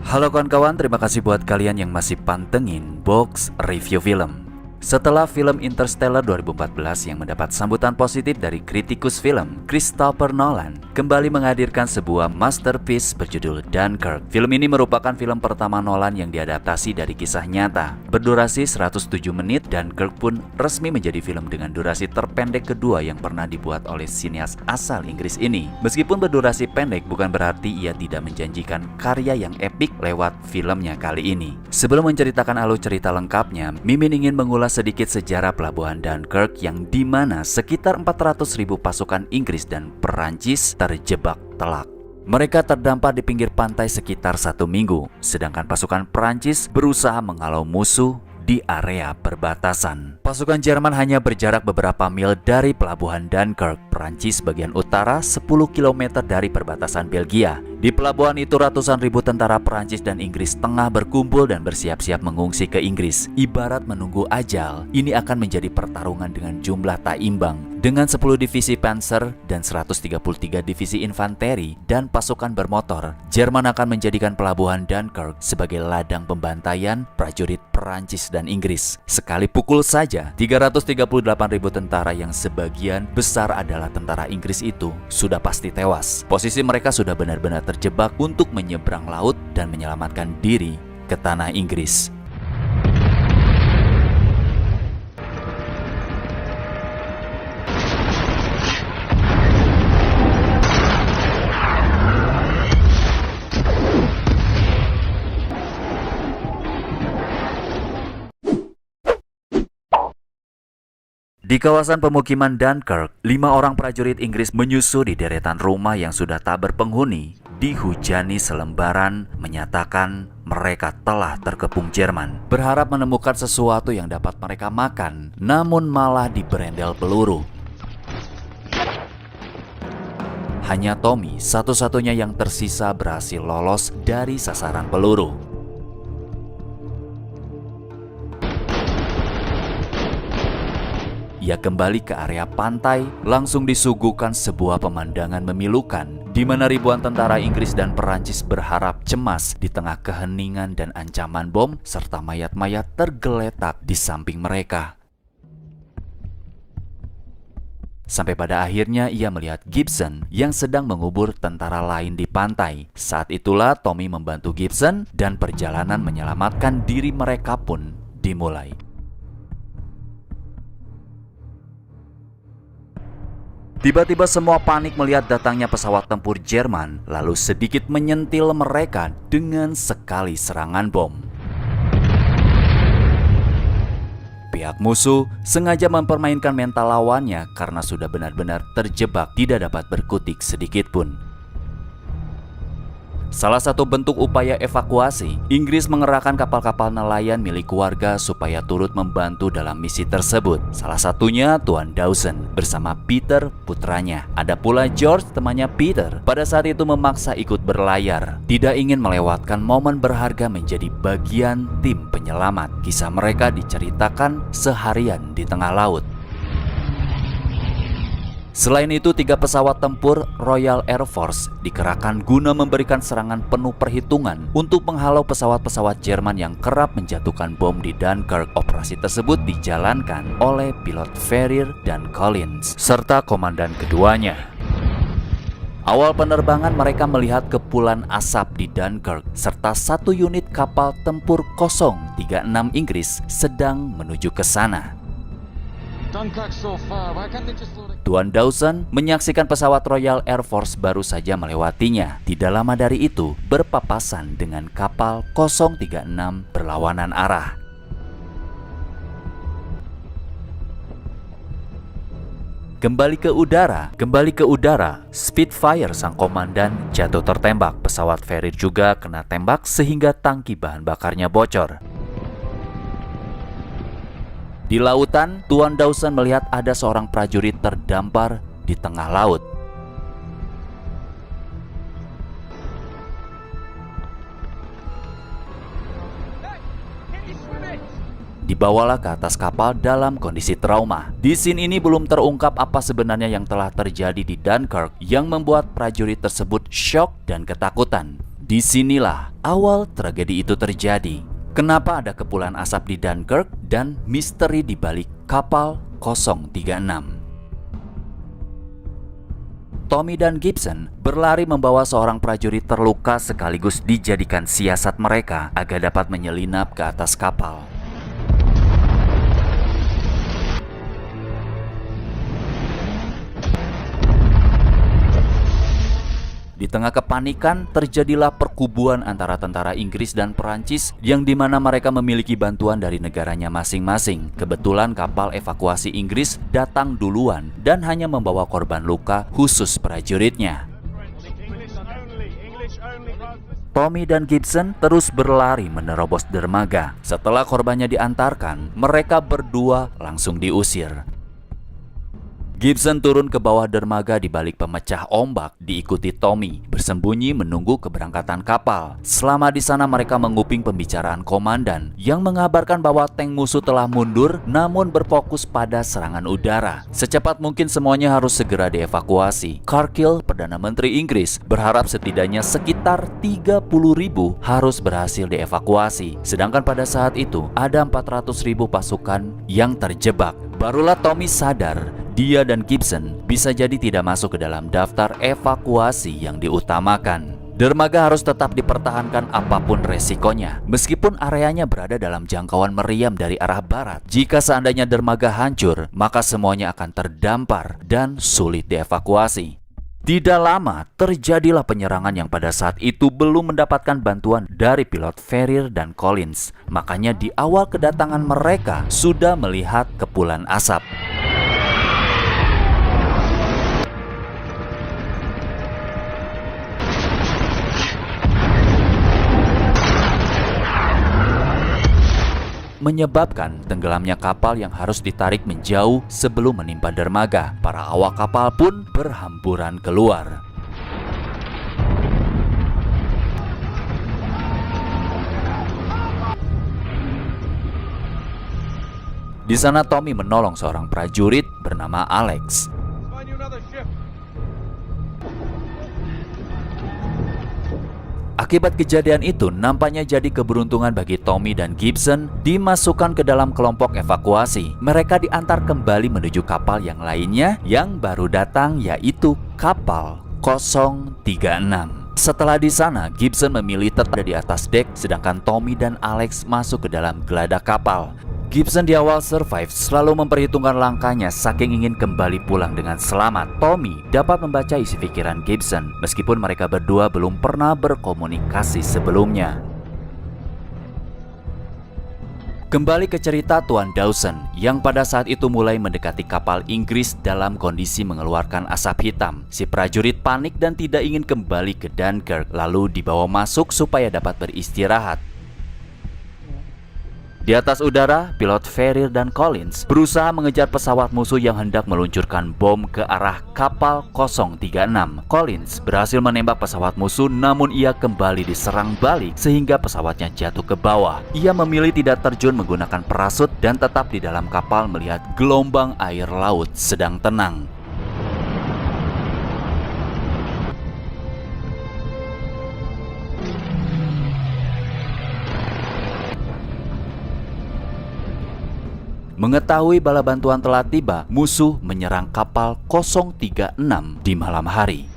Halo kawan-kawan, terima kasih buat kalian yang masih pantengin Box Review Film. Setelah film Interstellar 2014 yang mendapat sambutan positif dari kritikus film, Christopher Nolan kembali menghadirkan sebuah masterpiece berjudul Dunkirk. Film ini merupakan film pertama Nolan yang diadaptasi dari kisah nyata. Berdurasi 107 menit, Dunkirk pun resmi menjadi film dengan durasi terpendek kedua yang pernah dibuat oleh sinias asal Inggris ini. Meskipun berdurasi pendek, bukan berarti ia tidak menjanjikan karya yang epik lewat filmnya kali ini. Sebelum menceritakan alur cerita lengkapnya, Mimin ingin mengulas sedikit sejarah pelabuhan Dunkirk yang dimana sekitar 400.000 pasukan Inggris dan Perancis terjebak telak. Mereka terdampar di pinggir pantai sekitar 1 minggu, sedangkan pasukan Perancis berusaha menghalau musuh di area perbatasan. Pasukan Jerman hanya berjarak beberapa mil dari pelabuhan Dunkirk. Perancis bagian utara 10 km dari perbatasan Belgia. Di pelabuhan itu ratusan ribu tentara Perancis dan Inggris tengah berkumpul dan bersiap-siap mengungsi ke Inggris. Ibarat menunggu ajal, ini akan menjadi pertarungan dengan jumlah tak imbang. Dengan 10 divisi panzer dan 133 divisi infanteri dan pasukan bermotor, Jerman akan menjadikan pelabuhan Dunkirk sebagai ladang pembantaian prajurit Perancis dan Inggris. Sekali pukul saja, 338.000 tentara yang sebagian besar adalah tentara Inggris itu sudah pasti tewas. Posisi mereka sudah benar-benar terjebak untuk menyeberang laut dan menyelamatkan diri ke tanah Inggris. Di kawasan pemukiman Dunkirk, 5 orang prajurit Inggris menyusuri deretan rumah yang sudah tak berpenghuni. Dihujani selembaran menyatakan mereka telah terkepung Jerman. Berharap menemukan sesuatu yang dapat mereka makan, namun malah diberendel peluru. Hanya Tommy, satu-satunya yang tersisa, berhasil lolos dari sasaran peluru. Ia kembali ke area pantai, langsung disuguhkan sebuah pemandangan memilukan, di mana ribuan tentara Inggris dan Perancis berharap cemas di tengah keheningan dan ancaman bom, serta mayat-mayat tergeletak di samping mereka. Sampai pada akhirnya ia melihat Gibson yang sedang mengubur tentara lain di pantai. Saat itulah Tommy membantu Gibson dan perjalanan menyelamatkan diri mereka pun dimulai. Tiba-tiba semua panik melihat datangnya pesawat tempur Jerman, lalu sedikit menyentil mereka dengan sekali serangan bom. Pihak musuh sengaja mempermainkan mental lawannya karena sudah benar-benar terjebak, tidak dapat berkutik sedikit pun. Salah satu bentuk upaya evakuasi, Inggris mengerahkan kapal-kapal nelayan milik warga supaya turut membantu dalam misi tersebut. Salah satunya Tuan Dawson bersama Peter putranya. Ada pula George temannya Peter. Pada saat itu memaksa ikut berlayar, tidak ingin melewatkan momen berharga menjadi bagian tim penyelamat. Kisah mereka diceritakan seharian di tengah laut. Selain itu, 3 pesawat tempur Royal Air Force dikerahkan guna memberikan serangan penuh perhitungan untuk menghalau pesawat-pesawat Jerman yang kerap menjatuhkan bom di Dunkirk. Operasi tersebut dijalankan oleh pilot Ferrier dan Collins, serta komandan keduanya. Awal penerbangan mereka melihat kepulan asap di Dunkirk, serta 1 unit kapal tempur 036 Inggris sedang menuju ke sana. Tuan Dawson menyaksikan pesawat Royal Air Force baru saja melewatinya. Tidak lama dari itu, berpapasan dengan kapal 036 berlawanan arah. Kembali ke udara, Spitfire sang komandan jatuh tertembak. Pesawat Ferrier juga kena tembak sehingga tangki bahan bakarnya bocor. Di lautan, Tuan Dawson melihat ada seorang prajurit terdampar di tengah laut. dibawalah ke atas kapal dalam kondisi trauma. Di scene ini belum terungkap apa sebenarnya yang telah terjadi di Dunkirk yang membuat prajurit tersebut syok dan ketakutan. Disinilah awal tragedi itu terjadi. Kenapa ada kepulan asap di Dunkirk dan misteri di balik kapal 036. Tommy dan Gibson berlari membawa seorang prajurit terluka sekaligus dijadikan siasat mereka agar dapat menyelinap ke atas kapal. Di tengah kepanikan, terjadilah perkubuan antara tentara Inggris dan Perancis yang dimana mereka memiliki bantuan dari negaranya masing-masing. Kebetulan kapal evakuasi Inggris datang duluan dan hanya membawa korban luka khusus prajuritnya. Tommy dan Gibson terus berlari menerobos dermaga. Setelah korbannya diantarkan, mereka berdua langsung diusir. Gibson turun ke bawah dermaga di balik pemecah ombak, diikuti Tommy, bersembunyi menunggu keberangkatan kapal. Selama di sana mereka menguping pembicaraan komandan yang mengabarkan bahwa tank musuh telah mundur namun berfokus pada serangan udara. Secepat mungkin semuanya harus segera dievakuasi. Cargill, Perdana Menteri Inggris, berharap setidaknya sekitar 30.000 harus berhasil dievakuasi. Sedangkan pada saat itu ada 400.000 pasukan yang terjebak. Barulah Tommy sadar dia dan Gibson bisa jadi tidak masuk ke dalam daftar evakuasi yang diutamakan. Dermaga harus tetap dipertahankan apapun resikonya, meskipun areanya berada dalam jangkauan meriam dari arah barat. Jika seandainya dermaga hancur, maka semuanya akan terdampar dan sulit dievakuasi. Tidak lama, terjadilah penyerangan yang pada saat itu belum mendapatkan bantuan dari pilot Ferrier dan Collins. Makanya di awal kedatangan mereka sudah melihat kepulan asap. Menyebabkan tenggelamnya kapal yang harus ditarik menjauh sebelum menimpa dermaga. Para awak kapal pun berhamburan keluar. Di sana Tommy menolong seorang prajurit bernama Alex. Akibat kejadian itu, nampaknya jadi keberuntungan bagi Tommy dan Gibson dimasukkan ke dalam kelompok evakuasi. Mereka diantar kembali menuju kapal yang lainnya yang baru datang, yaitu kapal 036. Setelah di sana, Gibson memilih tetap di atas dek, sedangkan Tommy dan Alex masuk ke dalam geladak kapal. Gibson di awal survive selalu memperhitungkan langkahnya saking ingin kembali pulang dengan selamat. Tommy dapat membaca isi pikiran Gibson meskipun mereka berdua belum pernah berkomunikasi sebelumnya. Kembali ke cerita Tuan Dawson yang pada saat itu mulai mendekati kapal Inggris dalam kondisi mengeluarkan asap hitam. Si prajurit panik dan tidak ingin kembali ke Dunkirk, lalu dibawa masuk supaya dapat beristirahat. Di atas udara, pilot Ferrier dan Collins berusaha mengejar pesawat musuh yang hendak meluncurkan bom ke arah kapal 036. Collins berhasil menembak pesawat musuh, namun ia kembali diserang balik sehingga pesawatnya jatuh ke bawah. Ia memilih tidak terjun menggunakan parasut dan tetap di dalam kapal melihat gelombang air laut sedang tenang. Mengetahui bala bantuan telah tiba, musuh menyerang kapal 036 di malam hari.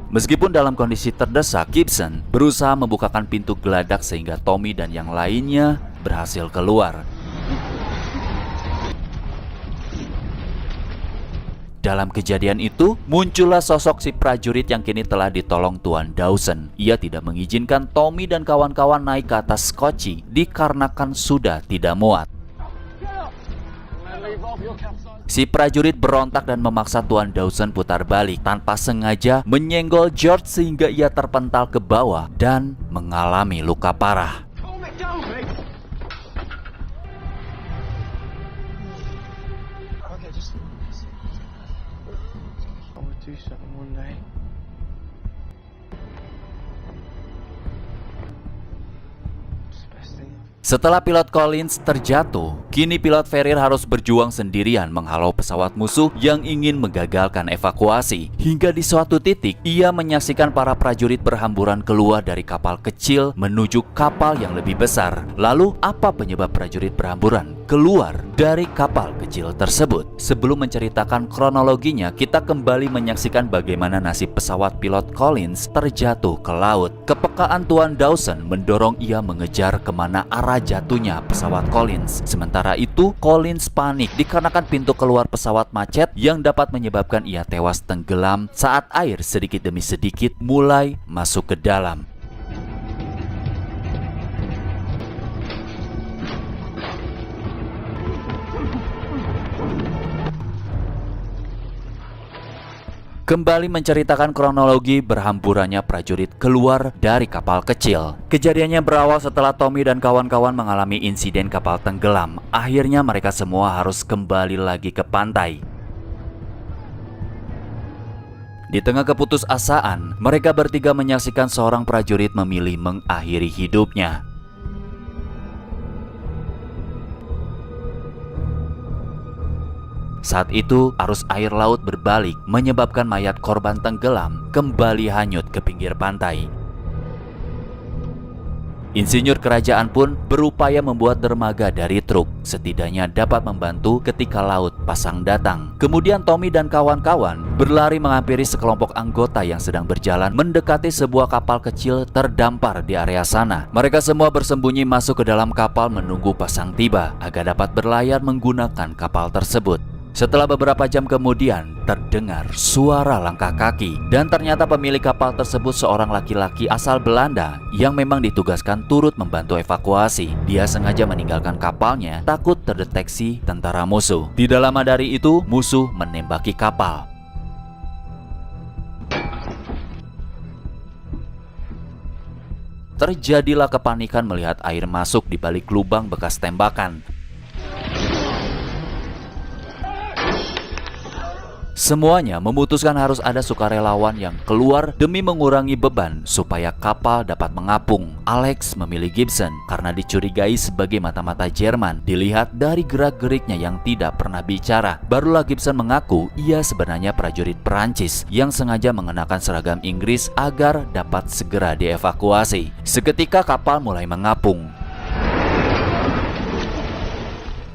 Meskipun dalam kondisi terdesak, Gibson berusaha membukakan pintu geladak sehingga Tommy dan yang lainnya berhasil keluar. Dalam kejadian itu, muncullah sosok si prajurit yang kini telah ditolong Tuan Dawson. Ia tidak mengizinkan Tommy dan kawan-kawan naik ke atas skoci dikarenakan sudah tidak muat. Si prajurit berontak dan memaksa Tuan Dawson putar balik tanpa sengaja menyenggol George sehingga ia terpental ke bawah dan mengalami luka parah. Setelah pilot Collins terjatuh, kini pilot Ferrier harus berjuang sendirian menghalau pesawat musuh yang ingin menggagalkan evakuasi. Hingga di suatu titik, ia menyaksikan para prajurit berhamburan keluar dari kapal kecil menuju kapal yang lebih besar. Lalu, apa penyebab prajurit berhamburan keluar dari kapal kecil tersebut? Sebelum menceritakan kronologinya, kita kembali menyaksikan bagaimana nasib pesawat pilot Collins terjatuh ke laut. Kepekaan Tuan Dawson mendorong ia mengejar kemana arah jatuhnya pesawat Collins. Sementara itu, Collins panik dikarenakan pintu keluar pesawat macet yang dapat menyebabkan ia tewas tenggelam saat air sedikit demi sedikit mulai masuk ke dalam. Kembali menceritakan kronologi berhamburannya prajurit keluar dari kapal kecil. Kejadiannya berawal setelah Tommy dan kawan-kawan mengalami insiden kapal tenggelam. Akhirnya mereka semua harus kembali lagi ke pantai. Di tengah keputusasaan, mereka bertiga menyaksikan seorang prajurit memilih mengakhiri hidupnya. Saat itu, arus air laut berbalik menyebabkan mayat korban tenggelam kembali hanyut ke pinggir pantai. Insinyur kerajaan pun berupaya membuat dermaga dari truk, setidaknya dapat membantu ketika laut pasang datang. Kemudian Tommy dan kawan-kawan berlari menghampiri sekelompok anggota yang sedang berjalan mendekati sebuah kapal kecil terdampar di area sana. Mereka semua bersembunyi masuk ke dalam kapal menunggu pasang tiba agar dapat berlayar menggunakan kapal tersebut. Setelah beberapa jam kemudian, terdengar suara langkah kaki dan ternyata pemilik kapal tersebut seorang laki-laki asal Belanda yang memang ditugaskan turut membantu evakuasi. Dia sengaja meninggalkan kapalnya takut terdeteksi tentara musuh. Tidak lama dari itu, musuh menembaki kapal. Terjadilah kepanikan melihat air masuk di balik lubang bekas tembakan. Semuanya memutuskan harus ada sukarelawan yang keluar demi mengurangi beban supaya kapal dapat mengapung. Alex memilih Gibson karena dicurigai sebagai mata-mata Jerman. Dilihat dari gerak-geriknya yang tidak pernah bicara, barulah Gibson mengaku ia sebenarnya prajurit Perancis yang sengaja mengenakan seragam Inggris agar dapat segera dievakuasi. Seketika kapal mulai mengapung.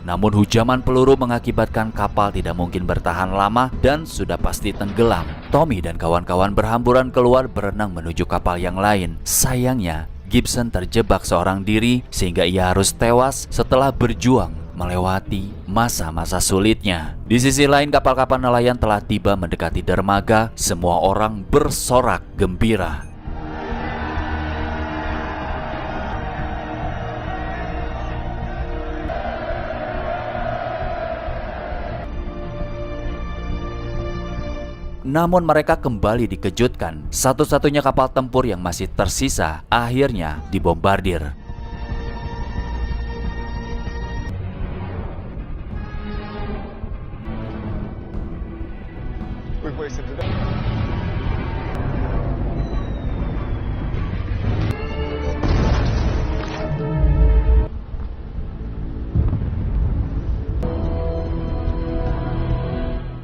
Namun hujaman peluru mengakibatkan kapal tidak mungkin bertahan lama dan sudah pasti tenggelam. Tommy dan kawan-kawan berhamburan keluar berenang menuju kapal yang lain. Sayangnya, Gibson terjebak seorang diri sehingga ia harus tewas setelah berjuang melewati masa-masa sulitnya. Di sisi lain, kapal-kapal nelayan telah tiba mendekati dermaga. Semua orang bersorak gembira. Namun mereka kembali dikejutkan. Satu-satunya kapal tempur yang masih tersisa akhirnya dibombardir.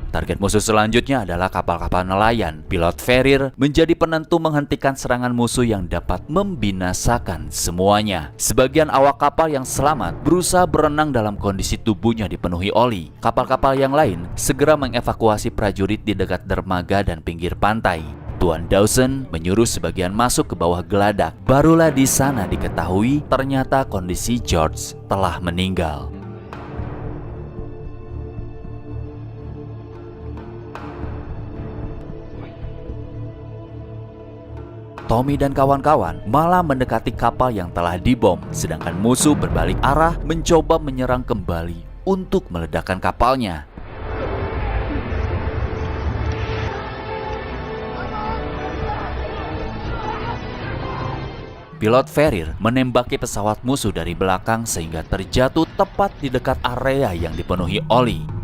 Target musuh selanjutnya adalah kapal-kapal nelayan. Pilot Ferrier menjadi penentu menghentikan serangan musuh yang dapat membinasakan semuanya. Sebagian awak kapal yang selamat berusaha berenang dalam kondisi tubuhnya dipenuhi oli. Kapal-kapal yang lain segera mengevakuasi prajurit di dekat dermaga dan pinggir pantai. Tuan Dawson menyuruh sebagian masuk ke bawah geladak. Barulah di sana diketahui ternyata kondisi George telah meninggal. Tommy dan kawan-kawan malah mendekati kapal yang telah dibom, sedangkan musuh berbalik arah mencoba menyerang kembali untuk meledakkan kapalnya. Pilot Ferrier menembaki pesawat musuh dari belakang sehingga terjatuh tepat di dekat area yang dipenuhi oli.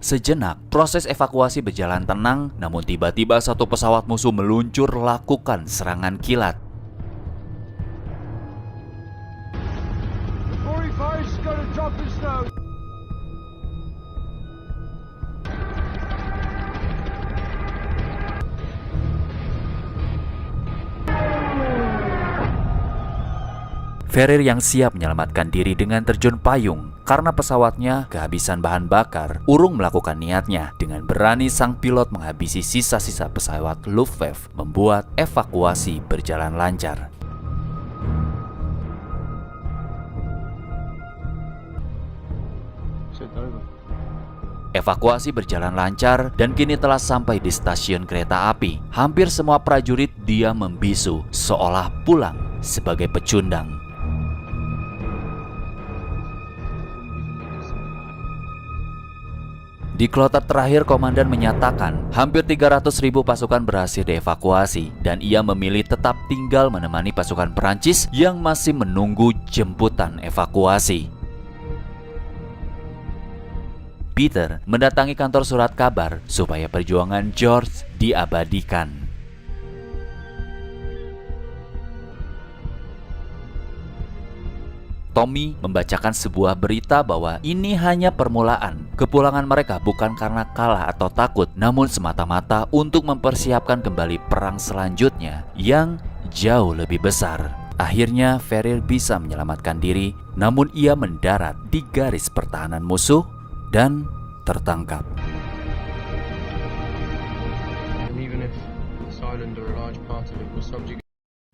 Sejenak, proses evakuasi berjalan tenang, namun tiba-tiba satu pesawat musuh meluncur lakukan serangan kilat. Ferrier yang siap menyelamatkan diri dengan terjun payung. Karena pesawatnya kehabisan bahan bakar, urung melakukan niatnya. Dengan berani sang pilot menghabisi sisa-sisa pesawat Luftwaffe, membuat evakuasi berjalan lancar. Evakuasi berjalan lancar dan kini telah sampai di stasiun kereta api. Hampir semua prajurit diam membisu, seolah pulang sebagai pecundang. Di kloter terakhir, komandan menyatakan hampir 300.000 pasukan berhasil dievakuasi dan ia memilih tetap tinggal menemani pasukan Perancis yang masih menunggu jemputan evakuasi. Peter mendatangi kantor surat kabar supaya perjuangan George diabadikan. Tommy membacakan sebuah berita bahwa ini hanya permulaan. Kepulangan mereka bukan karena kalah atau takut, namun semata-mata untuk mempersiapkan kembali perang selanjutnya yang jauh lebih besar. Akhirnya Ferrier bisa menyelamatkan diri, namun ia mendarat di garis pertahanan musuh dan tertangkap.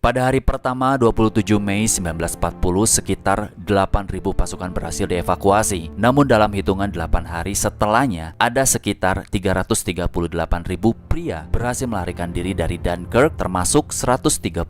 Pada hari pertama 27 Mei 1940 sekitar 8.000 pasukan berhasil dievakuasi. Namun dalam hitungan 8 hari setelahnya ada sekitar 338.000 pria berhasil melarikan diri dari Dunkirk, termasuk 139.000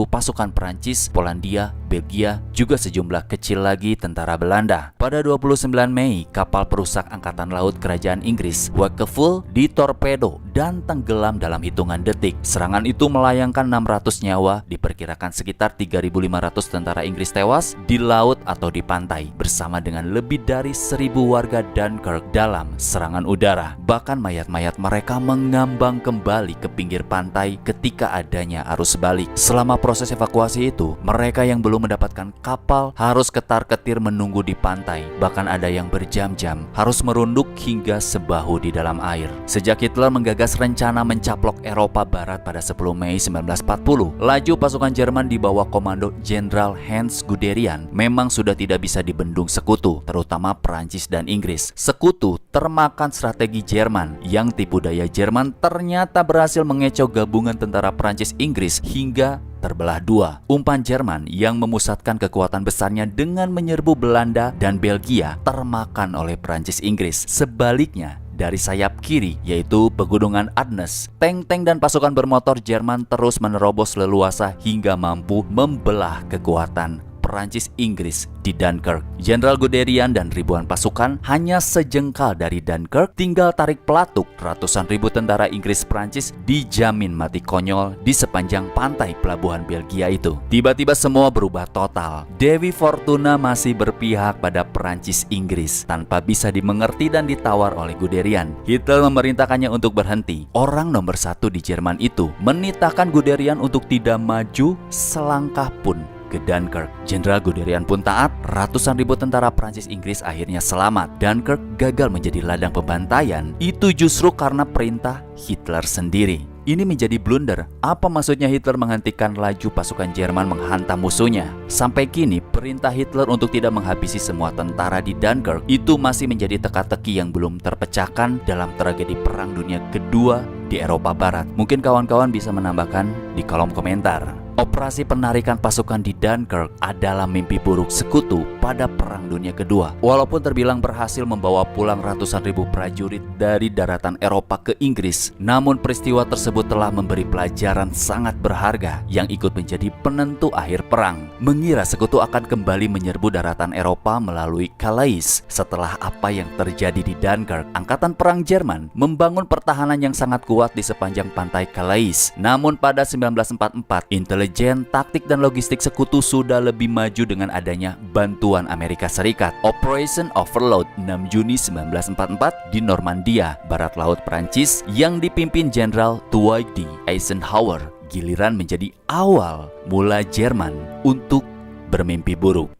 pasukan Prancis, Polandia, Belgia, juga sejumlah kecil lagi tentara Belanda. Pada 29 Mei, kapal perusak Angkatan Laut Kerajaan Inggris, Wakefull, ditorpedo dan tenggelam dalam hitungan detik. Serangan itu melayangkan 600 nyawa. Diperkirakan sekitar 3.500 tentara Inggris tewas di laut atau di pantai, bersama dengan lebih dari 1.000 warga Dunkirk dalam serangan udara. Bahkan mayat-mayat mereka mengambang kembali ke pinggir pantai ketika adanya arus balik. Selama proses evakuasi itu, mereka yang belum mendapatkan kapal harus ketar-ketir menunggu di pantai. Bahkan ada yang berjam-jam harus merunduk hingga sebahu di dalam air. Sejak Hitler menggagas rencana mencaplok Eropa Barat pada 10 Mei 1940, laju pasukan Jerman di bawah komando Jenderal Hans Guderian memang sudah tidak bisa dibendung sekutu, terutama Perancis dan Inggris. Sekutu termakan strategi Jerman, yang tipu daya Jerman ternyata berhasil mengecoh gabungan tentara Perancis-Inggris hingga terbelah dua. Umpan Jerman yang memusatkan kekuatan besarnya dengan menyerbu Belanda dan Belgia termakan oleh Perancis-Inggris. Sebaliknya, dari sayap kiri, yaitu Pegunungan Ardennes, tank-tank dan pasukan bermotor Jerman terus menerobos leluasa hingga mampu membelah kekuatan Perancis-Inggris di Dunkirk. Jenderal Guderian dan ribuan pasukan hanya sejengkal dari Dunkirk, tinggal tarik pelatuk. Ratusan ribu tentara Inggris-Perancis dijamin mati konyol di sepanjang pantai pelabuhan Belgia itu. Tiba-tiba semua berubah total. Dewi Fortuna masih berpihak pada Perancis-Inggris tanpa bisa dimengerti dan ditawar oleh Guderian. Hitler memerintahkannya untuk berhenti. Orang nomor satu di Jerman itu menitahkan Guderian untuk tidak maju selangkah pun ke Dunkirk. Jenderal Guderian pun taat. Ratusan ribu tentara Prancis-Inggris akhirnya selamat. Dunkirk gagal menjadi ladang pembantaian. Itu justru karena perintah Hitler sendiri. Ini menjadi blunder. Apa maksudnya Hitler menghentikan laju pasukan Jerman menghantam musuhnya? Sampai kini, perintah Hitler untuk tidak menghabisi semua tentara di Dunkirk itu masih menjadi teka-teki yang belum terpecahkan dalam tragedi Perang Dunia Kedua di Eropa Barat. Mungkin kawan-kawan bisa menambahkan di kolom komentar. Operasi penarikan pasukan di Dunkirk adalah mimpi buruk sekutu pada Perang Dunia Kedua. Walaupun terbilang berhasil membawa pulang ratusan ribu prajurit dari daratan Eropa ke Inggris, namun peristiwa tersebut telah memberi pelajaran sangat berharga yang ikut menjadi penentu akhir perang. Mengira sekutu akan kembali menyerbu daratan Eropa melalui Calais. Setelah apa yang terjadi di Dunkirk, Angkatan Perang Jerman membangun pertahanan yang sangat kuat di sepanjang pantai Calais. Namun pada 1944, intelijen, taktik dan logistik sekutu sudah lebih maju dengan adanya bantuan Kesekutuan Amerika Serikat. Operation Overlord 6 Juni 1944 di Normandia, barat laut Prancis yang dipimpin Jenderal Dwight D. Eisenhower, giliran menjadi awal mula Jerman untuk bermimpi buruk.